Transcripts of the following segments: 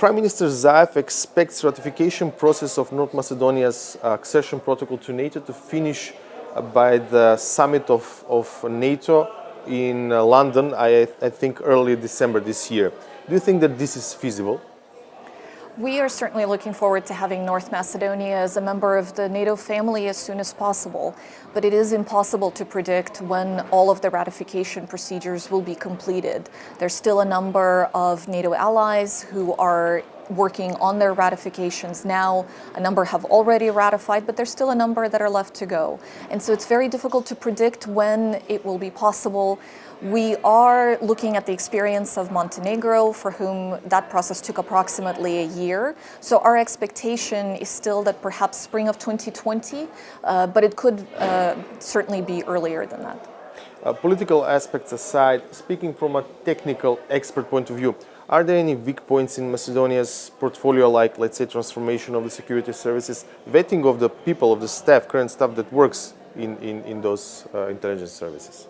Prime Minister Zaev expects ratification process of North Macedonia's accession protocol to NATO to finish by the summit of NATO in London, I think early December this year. Do you think that this is feasible? We are certainly looking forward to having North Macedonia as a member of the NATO family as soon as possible, but it is impossible to predict when all of the ratification procedures will be completed. There's still a number of NATO allies who are working on their ratifications now. A number have already ratified, but there's still a number that are left to go. And so it's very difficult to predict when it will be possible. We are looking at the experience of Montenegro, for whom that process took approximately a year. So our expectation is still that perhaps spring of 2020, but it could certainly be earlier than that. Political aspects aside, speaking from a technical expert point of view, are there any weak points in Macedonia's portfolio, like, let's say, transformation of the security services, vetting of the people, of the staff, current staff that works in those intelligence services?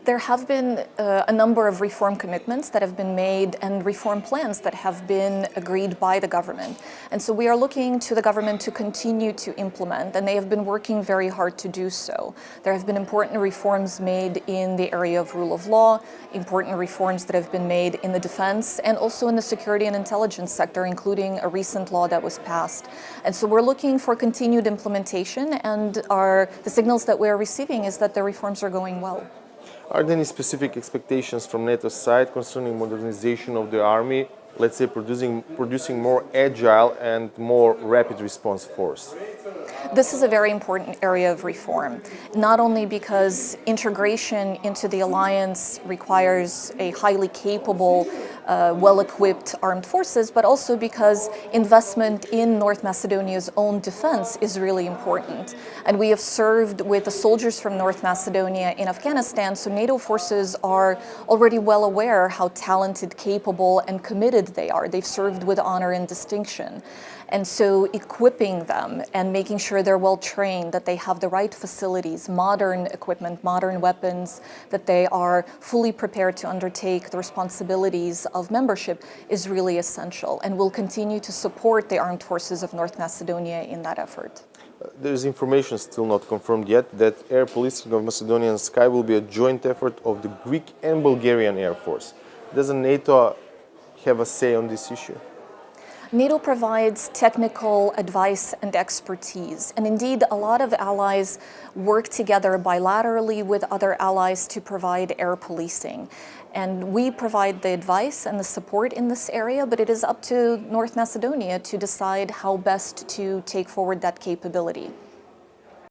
There have been a number of reform commitments that have been made and reform plans that have been agreed by the government. And so we are looking to the government to continue to implement, and they have been working very hard to do so. There have been important reforms made in the area of rule of law, important reforms that have been made in the defense and also in the security and intelligence sector, including a recent law that was passed. And so we're looking for continued implementation, and the signals that we are receiving is that the reforms are going well. Are there any specific expectations from NATO's side concerning modernization of the army, let's say producing more agile and more rapid response force? This is a very important area of reform, not only because integration into the alliance requires a highly capable, well-equipped armed forces, but also because investment in North Macedonia's own defense is really important. And we have served with the soldiers from North Macedonia in Afghanistan, so NATO forces are already well aware how talented, capable, and committed they are. They've served with honor and distinction. And so equipping them and making sure they're well trained, that they have the right facilities, modern equipment, modern weapons, that they are fully prepared to undertake the responsibilities of membership is really essential, and will continue to support the armed forces of North Macedonia in that effort. There's information still not confirmed yet that air policing of Macedonian sky will be a joint effort of the Greek and Bulgarian Air Force. Doesn't NATO have a say on this issue? NATO provides technical advice and expertise, and indeed a lot of allies work together bilaterally with other allies to provide air policing. And we provide the advice and the support in this area, but it is up to North Macedonia to decide how best to take forward that capability.